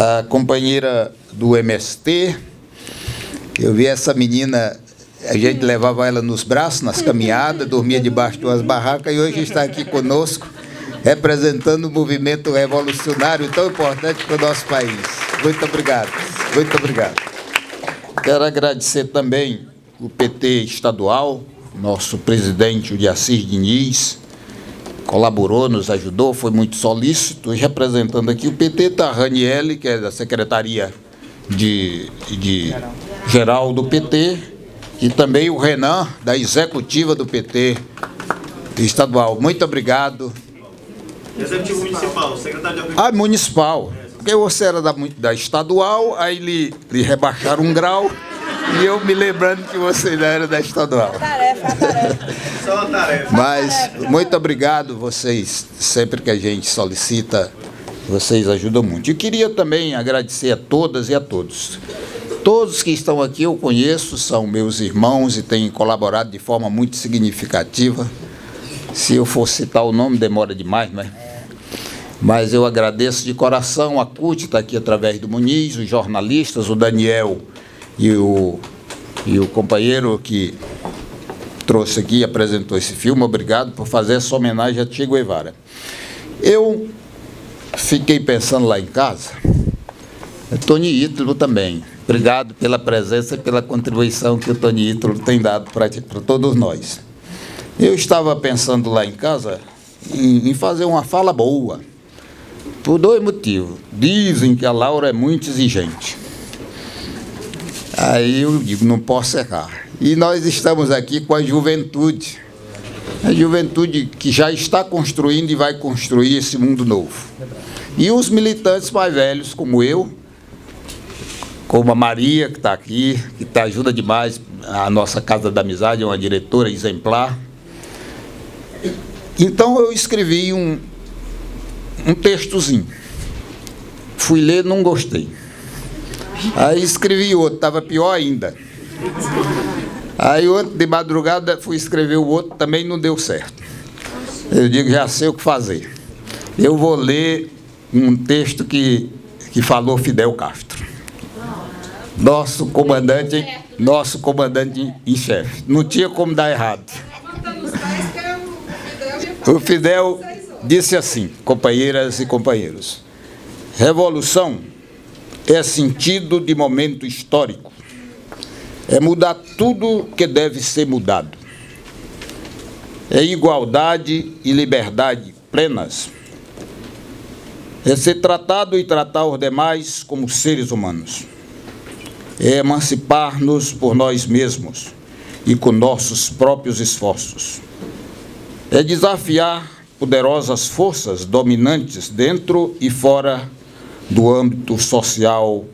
a companheira do MST. Eu vi essa menina, a gente levava ela nos braços, nas caminhadas, dormia debaixo de umas barracas, e hoje está aqui conosco, representando o movimento revolucionário tão importante para o nosso país. Muito obrigado, muito obrigado. Quero agradecer também o PT estadual, nosso presidente, o de Assis Diniz, colaborou, nos ajudou, foi muito solícito, e representando aqui o PT está a Raniele, que é da Secretaria Geral do PT, e também o Renan, da Executiva do PT estadual. Muito obrigado. Executivo municipal, secretário de municipal. Porque você era da estadual, aí lhe rebaixaram um grau, e eu me lembrando que você ainda era da estadual. Tarefa. Só uma tarefa. Mas muito obrigado, vocês, sempre que a gente solicita, vocês ajudam muito. E queria também agradecer a todas e a todos. Todos que estão aqui eu conheço, são meus irmãos e têm colaborado de forma muito significativa. Se eu for citar o nome, demora demais, né? Mas eu agradeço de coração. A CUT está aqui através do Muniz, os jornalistas, o Daniel e o companheiro que trouxe aqui e apresentou esse filme. Obrigado por fazer essa homenagem a Che Guevara. Eu fiquei pensando lá em casa, Tony Ítalo também. Obrigado pela presença e pela contribuição que o Tony Ítalo tem dado para todos nós. Eu estava pensando lá em casa em fazer uma fala boa, por dois motivos. Dizem que a Laura é muito exigente. Aí eu digo, não posso errar. E nós estamos aqui com a juventude que já está construindo e vai construir esse mundo novo. E os militantes mais velhos, como eu, como a Maria, que está aqui, que ajuda demais, a nossa Casa da Amizade, é uma diretora exemplar. Então eu escrevi um textozinho. Fui ler, não gostei. Aí escrevi outro, estava pior ainda. Aí outro, de madrugada, fui escrever o outro, também não deu certo. Eu digo, já sei o que fazer. Eu vou ler um texto que falou Fidel Castro. Nosso comandante em chefe. Não tinha como dar errado. O Fidel disse assim, companheiras e companheiros: revolução é sentido de momento histórico. É mudar tudo que deve ser mudado. É igualdade e liberdade plenas. É ser tratado e tratar os demais como seres humanos. É emancipar-nos por nós mesmos e com nossos próprios esforços. É desafiar poderosas forças dominantes dentro e fora do âmbito social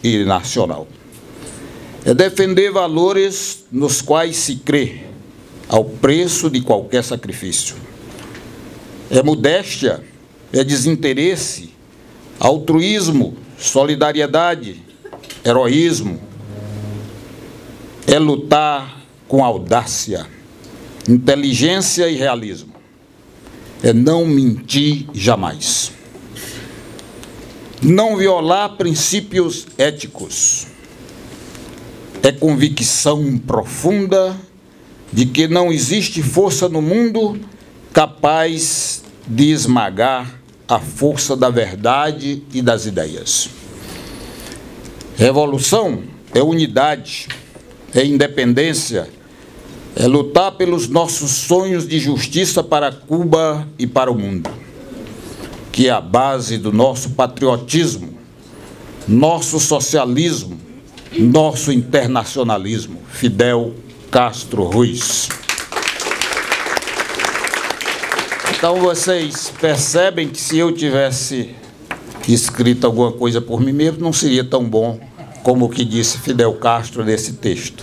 e nacional. É defender valores nos quais se crê, ao preço de qualquer sacrifício. É modéstia, é desinteresse, altruísmo, solidariedade, heroísmo. É lutar com audácia, inteligência e realismo. É não mentir jamais. Não violar princípios éticos. É convicção profunda de que não existe força no mundo capaz de esmagar a força da verdade e das ideias. Revolução é unidade, é independência, é lutar pelos nossos sonhos de justiça para Cuba e para o mundo, que é a base do nosso patriotismo, nosso socialismo, nosso internacionalismo. Fidel Castro Ruiz. Então vocês percebem que se eu tivesse escrito alguma coisa por mim mesmo, não seria tão bom como o que disse Fidel Castro nesse texto.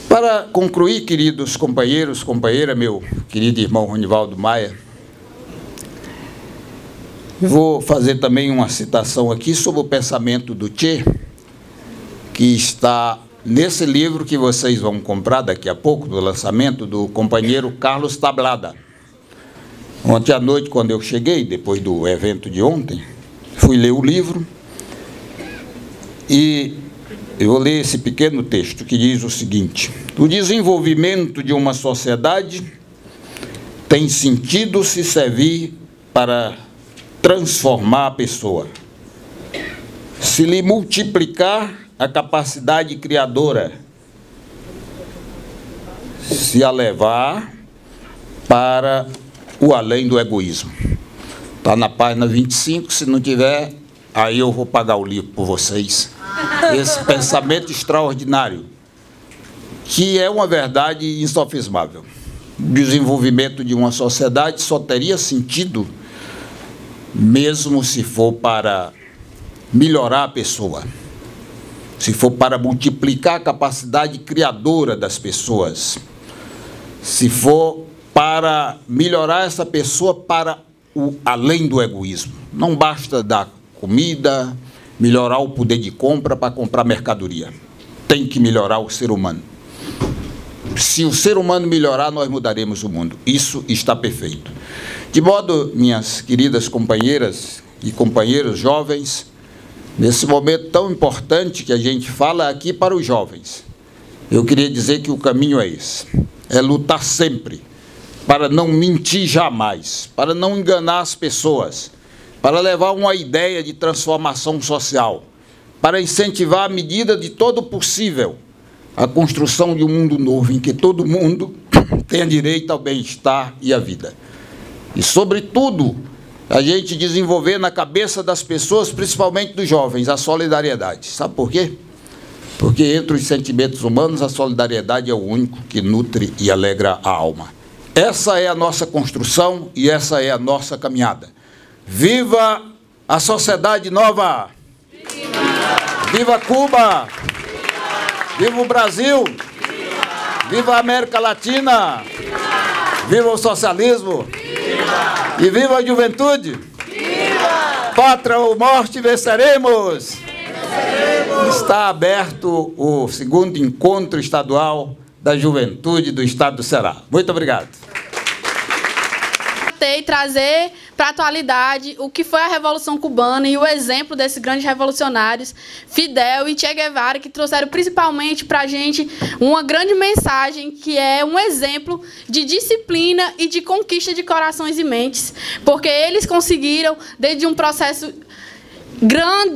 Para concluir, queridos companheiros, companheira, meu querido irmão Ronivaldo Maia, vou fazer também uma citação aqui sobre o pensamento do Che, que está nesse livro que vocês vão comprar daqui a pouco, do lançamento do companheiro Carlos Tablada. Ontem à noite, quando eu cheguei, depois do evento de ontem, fui fui ler o livro e eu vou ler esse pequeno texto que diz o seguinte: o desenvolvimento de uma sociedade tem sentido se servir para transformar a pessoa, se lhe multiplicar a capacidade criadora, se a levar para o além do egoísmo. Está na página 25, se não tiver, aí eu vou pagar o livro por vocês. Esse pensamento extraordinário, que é uma verdade insofismável. O desenvolvimento de uma sociedade só teria sentido mesmo se for para melhorar a pessoa, se for para multiplicar a capacidade criadora das pessoas, se for para melhorar essa pessoa para o além do egoísmo. Não basta dar comida, melhorar o poder de compra para comprar mercadoria. Tem que melhorar o ser humano. Se o ser humano melhorar, nós mudaremos o mundo. Isso está perfeito. De modo, minhas queridas companheiras e companheiros jovens, nesse momento tão importante que a gente fala aqui para os jovens, eu queria dizer que o caminho é esse. É lutar sempre para não mentir jamais, para não enganar as pessoas, para levar uma ideia de transformação social, para incentivar, à medida de todo possível, a construção de um mundo novo, em que todo mundo tenha direito ao bem-estar e à vida. E, sobretudo, a gente desenvolver na cabeça das pessoas, principalmente dos jovens, a solidariedade. Sabe por quê? Porque entre os sentimentos humanos, a solidariedade é o único que nutre e alegra a alma. Essa é a nossa construção e essa é a nossa caminhada. Viva a sociedade nova! Viva! Viva Cuba! Viva o Brasil! Viva a América Latina! Viva o socialismo! E viva a juventude! Pátria ou morte, venceremos! Está aberto o segundo encontro estadual da juventude do estado do Ceará. Muito obrigado. E trazer para a atualidade o que foi a Revolução Cubana e o exemplo desses grandes revolucionários, Fidel e Che Guevara, que trouxeram principalmente para a gente uma grande mensagem, que é um exemplo de disciplina e de conquista de corações e mentes, porque eles conseguiram, desde um processo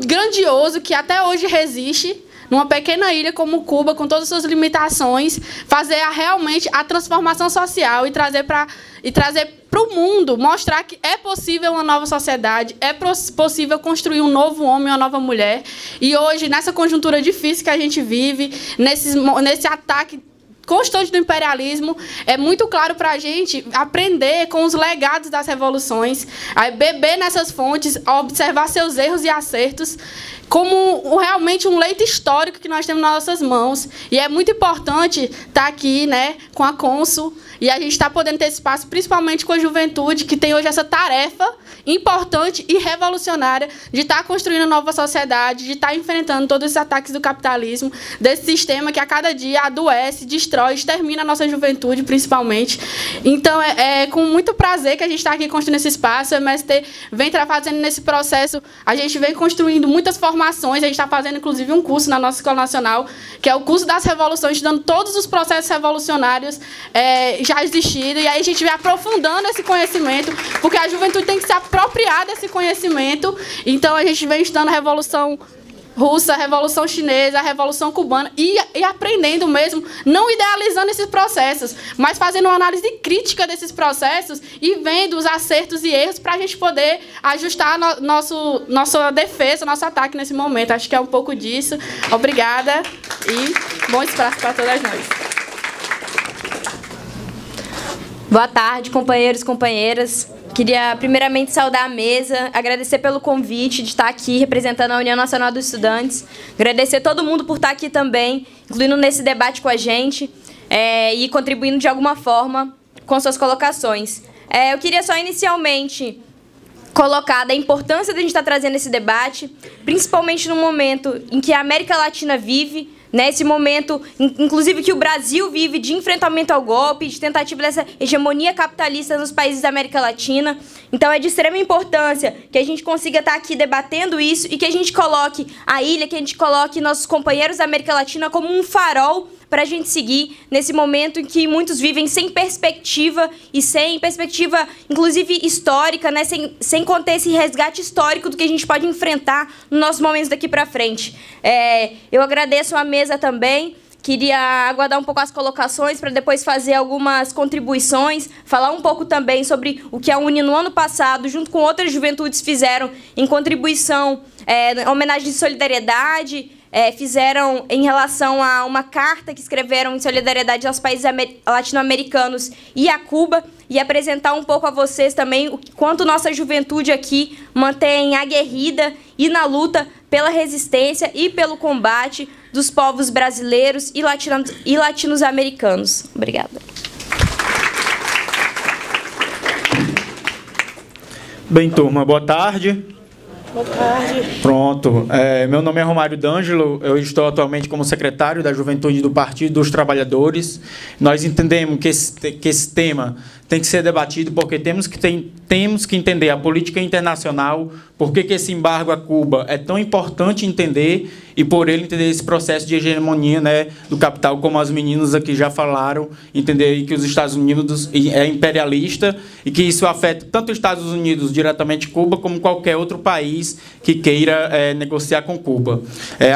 grandioso que até hoje resiste, numa pequena ilha como Cuba, com todas as suas limitações, fazer realmente a transformação social e trazer para o mundo, mostrar que é possível uma nova sociedade, é possível construir um novo homem, uma nova mulher. E hoje, nessa conjuntura difícil que a gente vive, nesse ataque constante do imperialismo, é muito claro para a gente aprender com os legados das revoluções, a beber nessas fontes, a observar seus erros e acertos, como realmente um leito histórico que nós temos nas nossas mãos. E é muito importante estar aqui, né, com a Cônsul, e a gente está podendo ter espaço, principalmente com a juventude, que tem hoje essa tarefa importante e revolucionária de estar construindo uma nova sociedade, de estar enfrentando todos esses ataques do capitalismo, desse sistema que a cada dia adoece, destrói, extermina a nossa juventude, principalmente. Então, é com muito prazer que a gente está aqui construindo esse espaço. O MST vem fazendo nesse processo, a gente vem construindo muitas formações, a gente está fazendo, inclusive, um curso na nossa Escola Nacional, que é o curso das revoluções, estudando todos os processos revolucionários já existidos, e aí a gente vai aprofundando esse conhecimento, porque a juventude tem que se apropriar desse conhecimento. Então, a gente vem estudando a Revolução Russa, a Revolução Chinesa, a Revolução Cubana, e aprendendo mesmo, não idealizando esses processos, mas fazendo uma análise crítica desses processos e vendo os acertos e erros para a gente poder ajustar nossa defesa, nosso ataque nesse momento. Acho que é um pouco disso. Obrigada e bom espaço para todas nós. Boa tarde, companheiros e companheiras. Queria primeiramente saudar a mesa, agradecer pelo convite de estar aqui representando a União Nacional dos Estudantes, agradecer a todo mundo por estar aqui também, incluindo nesse debate com a gente e contribuindo de alguma forma com suas colocações. Eu queria só inicialmente colocar da importância de a gente estar trazendo esse debate, principalmente no momento em que a América Latina vive, nesse momento, inclusive, que o Brasil vive de enfrentamento ao golpe, de tentativa dessa hegemonia capitalista nos países da América Latina. Então, é de extrema importância que a gente consiga estar aqui debatendo isso e que a gente coloque a ilha, que a gente coloque nossos companheiros da América Latina como um farol para a gente seguir nesse momento em que muitos vivem sem perspectiva e sem perspectiva, inclusive, histórica, né? sem conter esse resgate histórico do que a gente pode enfrentar nos nossos momentos daqui para frente. Eu agradeço a mesa também. Queria aguardar um pouco as colocações para depois fazer algumas contribuições, falar um pouco também sobre o que a Uni, no ano passado, junto com outras juventudes, fizeram em contribuição, homenagem de solidariedade, fizeram em relação a uma carta que escreveram em solidariedade aos países latino-americanos e a Cuba, e apresentar um pouco a vocês também o quanto nossa juventude aqui mantém aguerrida e na luta pela resistência e pelo combate dos povos brasileiros e latinos-americanos. Obrigada. Bem, turma, boa tarde. Boa tarde. Pronto. Meu nome é Romário D'Angelo, eu estou atualmente como secretário da Juventude do Partido dos Trabalhadores. Nós entendemos que esse tema tem que ser debatido porque temos que entender a política internacional, por que esse embargo a Cuba é tão importante entender e por ele entender esse processo de hegemonia, né, do capital, como as meninas aqui já falaram, entender que os Estados Unidos é imperialista e que isso afeta tanto os Estados Unidos, diretamente Cuba, como qualquer outro país que queira negociar com Cuba.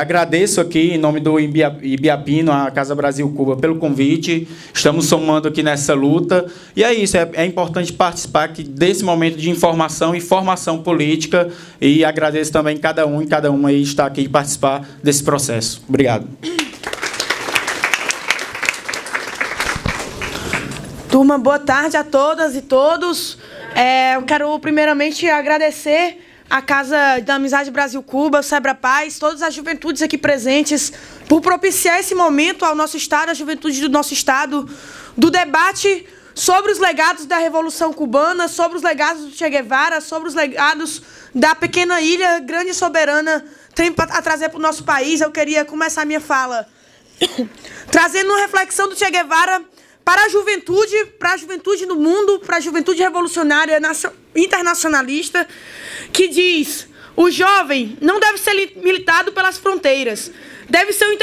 Agradeço aqui, em nome do Ibiapino, a Casa Brasil Cuba, pelo convite. Estamos somando aqui nessa luta. E é isso, é importante participar aqui desse momento de informação e formação política. E agradeço também cada um e cada uma aí estar aqui e participar desse processo. Obrigado. Turma, boa tarde a todas e todos. Eu quero primeiramente agradecer a Casa da Amizade Brasil-Cuba, o Sebra Paz, todas as juventudes aqui presentes, por propiciar esse momento ao nosso Estado, à juventude do nosso Estado, do debate sobre os legados da Revolução Cubana, sobre os legados do Che Guevara, sobre os legados da pequena ilha grande e soberana tem a trazer para o nosso país. Eu queria começar a minha fala trazendo uma reflexão do Che Guevara para a juventude no mundo, para a juventude revolucionária internacionalista, que diz: o jovem não deve ser militado pelas fronteiras, deve ser um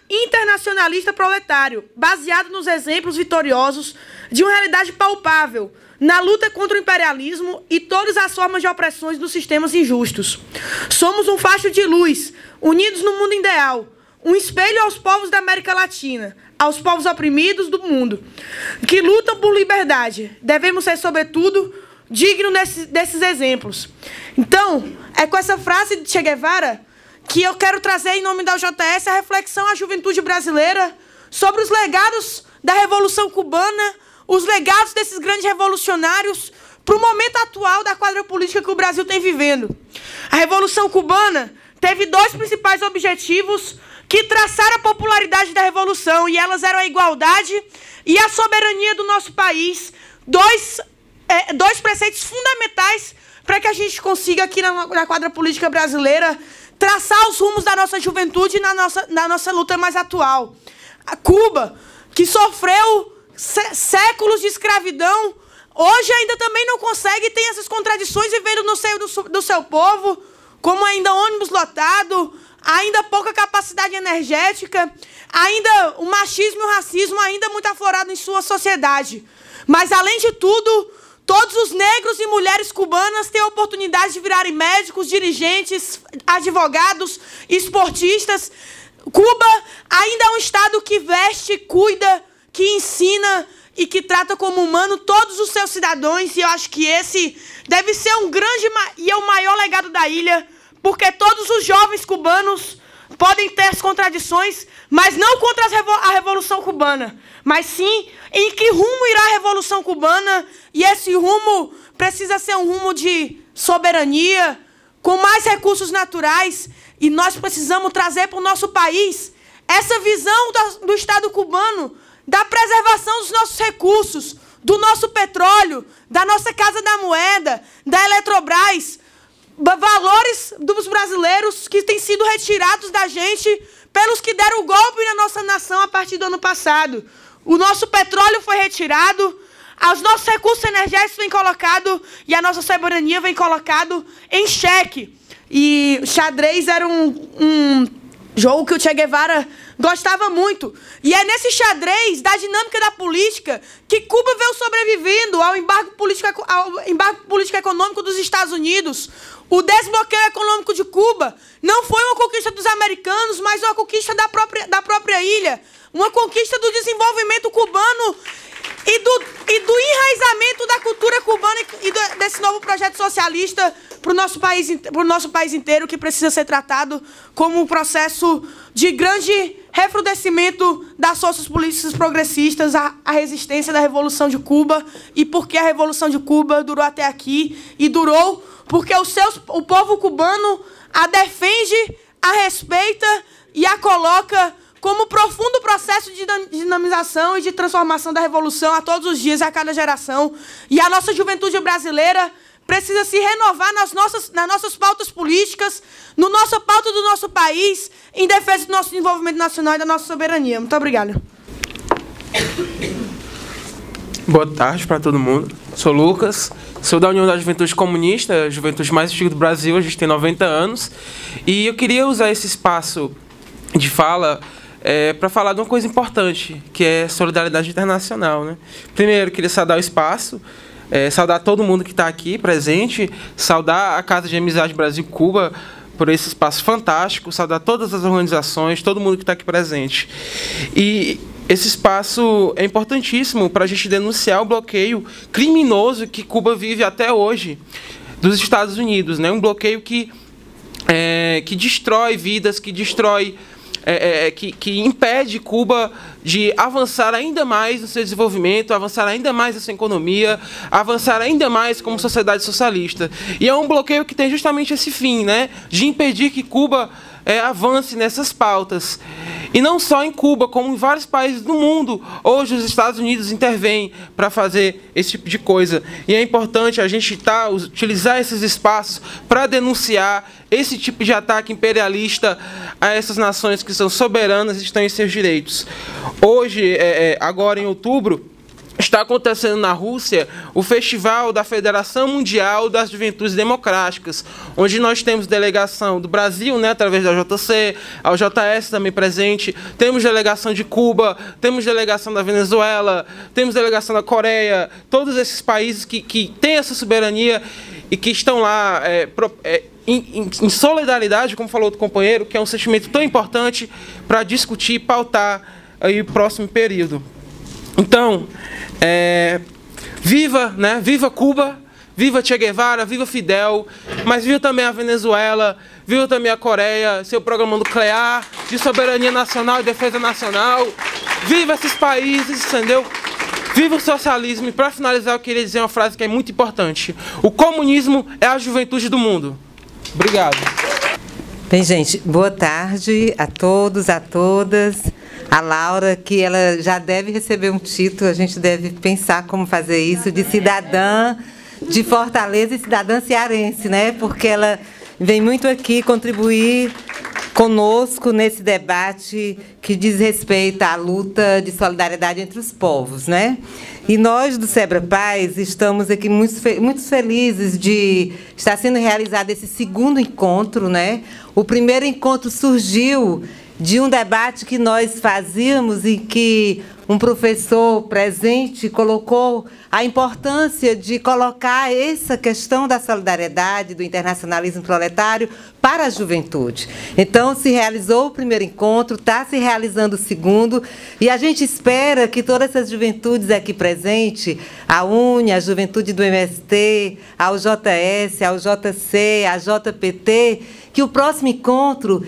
internacionalista proletário, baseado nos exemplos vitoriosos de uma realidade palpável, na luta contra o imperialismo e todas as formas de opressões dos sistemas injustos. Somos um facho de luz, unidos no mundo ideal, um espelho aos povos da América Latina, aos povos oprimidos do mundo, que lutam por liberdade. Devemos ser, sobretudo, dignos desses exemplos. Então, é com essa frase de Che Guevara que eu quero trazer, em nome da UJS, a reflexão à juventude brasileira sobre os legados da Revolução Cubana, os legados desses grandes revolucionários para o momento atual da quadra política que o Brasil tem vivendo. A Revolução Cubana teve dois principais objetivos que traçaram a popularidade da Revolução, e elas eram a igualdade e a soberania do nosso país, dois preceitos fundamentais para que a gente consiga, aqui na quadra política brasileira, traçar os rumos da nossa juventude e na nossa luta mais atual. A Cuba, que sofreu séculos de escravidão, hoje ainda também não consegue, tem essas contradições vivendo no seio do seu povo, como ainda ônibus lotado, ainda pouca capacidade energética, ainda o machismo e o racismo ainda muito aflorado em sua sociedade. Mas, além de tudo, todos os negros e mulheres cubanas têm a oportunidade de virarem médicos, dirigentes, advogados, esportistas. Cuba ainda é um Estado que veste, cuida, que ensina e que trata como humano todos os seus cidadãos. E eu acho que esse deve ser um grande e é o maior legado da ilha, porque todos os jovens cubanos podem ter as contradições, mas não contra a Revolução Cubana, mas sim em que rumo irá a Revolução Cubana, e esse rumo precisa ser um rumo de soberania, com mais recursos naturais, e nós precisamos trazer para o nosso país essa visão do Estado cubano, da preservação dos nossos recursos, do nosso petróleo, da nossa Casa da Moeda, da Eletrobras, valores dos brasileiros que têm sido retirados da gente pelos que deram o golpe na nossa nação a partir do ano passado. O nosso petróleo foi retirado, os nossos recursos energéticos vêm colocados e a nossa soberania vem colocado em xeque. E o xadrez era um jogo que o Che Guevara gostava muito. E é nesse xadrez da dinâmica da política que Cuba veio sobrevivendo ao embargo político econômico dos Estados Unidos. O desbloqueio econômico de Cuba não foi uma conquista dos americanos, mas uma conquista da própria ilha. Uma conquista do desenvolvimento cubano e do enraizamento da cultura cubana e desse novo projeto socialista para o nosso país inteiro, que precisa ser tratado como um processo de grande recrudescimento das forças políticas progressistas, a resistência da Revolução de Cuba, e porque a Revolução de Cuba durou até aqui, e durou porque o povo cubano a defende, a respeita e a coloca como profundo processo de dinamização e de transformação da revolução a todos os dias, a cada geração. E a nossa juventude brasileira precisa se renovar nas nossas pautas políticas, na nossa pauta do nosso país, em defesa do nosso desenvolvimento nacional e da nossa soberania. Muito obrigada. Boa tarde para todo mundo. Sou Lucas, sou da União da Juventude Comunista, a juventude mais antiga do Brasil, a gente tem 90 anos. E eu queria usar esse espaço de fala para falar de uma coisa importante, que é solidariedade internacional, né? Primeiro, queria saudar o espaço, saudar todo mundo que está aqui presente, saudar a Casa de Amizade Brasil-Cuba por esse espaço fantástico, saudar todas as organizações, todo mundo que está aqui presente. E esse espaço é importantíssimo para a gente denunciar o bloqueio criminoso que Cuba vive até hoje dos Estados Unidos, né? Um bloqueio que destrói vidas, que destrói... que impede Cuba de avançar ainda mais no seu desenvolvimento, avançar ainda mais na sua economia, avançar ainda mais como sociedade socialista. E é um bloqueio que tem justamente esse fim, né, de impedir que Cuba avance nessas pautas. E não só em Cuba, como em vários países do mundo, hoje os Estados Unidos intervêm para fazer esse tipo de coisa. E é importante a gente utilizar esses espaços para denunciar esse tipo de ataque imperialista a essas nações que são soberanas e estão em seus direitos. Hoje, agora em outubro, está acontecendo na Rússia o Festival da Federação Mundial das Juventudes Democráticas, onde nós temos delegação do Brasil, né, através da JC, a OJS também presente, temos delegação de Cuba, temos delegação da Venezuela, temos delegação da Coreia, todos esses países que têm essa soberania e que estão lá em solidariedade, como falou outro companheiro, que é um sentimento tão importante para discutir e pautar aí o próximo período. Então, viva Cuba, viva Che Guevara, viva Fidel, mas viva também a Venezuela, viva também a Coreia, seu programa nuclear, de soberania nacional e defesa nacional, viva esses países, entendeu? Viva o socialismo. E para finalizar, eu queria dizer uma frase que é muito importante: o comunismo é a juventude do mundo. Obrigado. Bem, gente, boa tarde a todos, a todas. A Laura, que ela já deve receber um título, a gente deve pensar como fazer isso, de cidadã de Fortaleza e cidadã cearense, né? Porque ela vem muito aqui contribuir conosco nesse debate que diz respeito à luta de solidariedade entre os povos, né? E nós, do Sebra Paz, estamos aqui muito felizes de estar sendo realizado esse segundo encontro, né? O primeiro encontro surgiu de um debate que nós fazíamos e que um professor presente colocou a importância de colocar essa questão da solidariedade, do internacionalismo proletário para a juventude. Então, se realizou o primeiro encontro, está se realizando o segundo, e a gente espera que todas essas juventudes aqui presentes, a UNE, a juventude do MST, a UJS, a UJC, a JPT, que o próximo encontro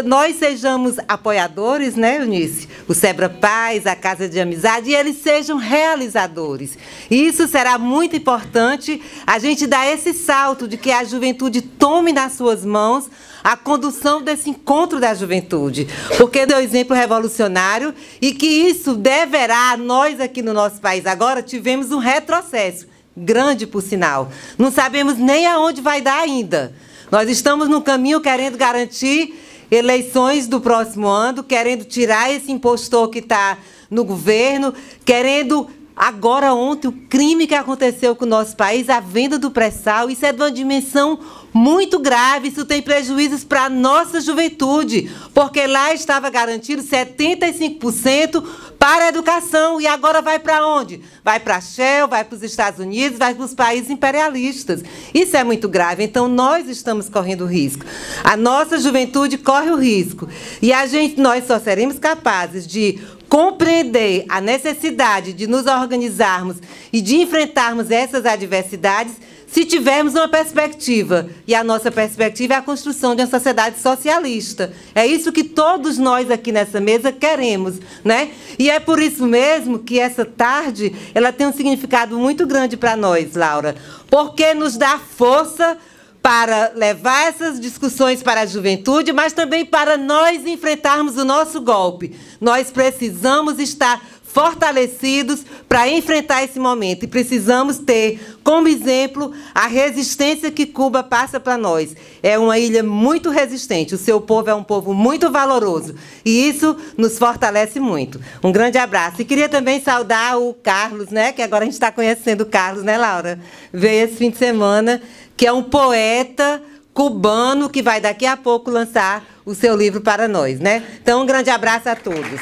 nós sejamos apoiadores, né, Eunice? O Sebra Paz, a Casa de Amizade, e eles sejam realizadores. E isso será muito importante, a gente dar esse salto de que a juventude tome nas suas mãos a condução desse encontro da juventude, porque deu exemplo revolucionário e que isso deverá, nós aqui no nosso país agora tivemos um retrocesso, grande por sinal. Não sabemos nem aonde vai dar ainda. Nós estamos no caminho querendo garantir eleições do próximo ano, querendo tirar esse impostor que está no governo, querendo... Agora, ontem, o crime que aconteceu com o nosso país, a venda do pré-sal, isso é de uma dimensão muito grave, isso tem prejuízos para a nossa juventude, porque lá estava garantido 75% para a educação, e agora vai para onde? Vai para a Shell, vai para os Estados Unidos, vai para os países imperialistas. Isso é muito grave, então nós estamos correndo risco. A nossa juventude corre o risco, e nós só seremos capazes de compreender a necessidade de nos organizarmos e de enfrentarmos essas adversidades se tivermos uma perspectiva. E a nossa perspectiva é a construção de uma sociedade socialista. É isso que todos nós aqui nessa mesa queremos, né? E é por isso mesmo que essa tarde ela tem um significado muito grande para nós, Laura, porque nos dá força para levar essas discussões para a juventude, mas também para nós enfrentarmos o nosso golpe. Nós precisamos estar fortalecidos para enfrentar esse momento, e precisamos ter como exemplo a resistência que Cuba passa para nós. É uma ilha muito resistente, o seu povo é um povo muito valoroso, e isso nos fortalece muito. Um grande abraço. E queria também saudar o Carlos, né, que agora a gente está conhecendo o Carlos, né, Laura? Veio esse fim de semana, que é um poeta cubano que vai daqui a pouco lançar o seu livro para nós, né? Então, um grande abraço a todos.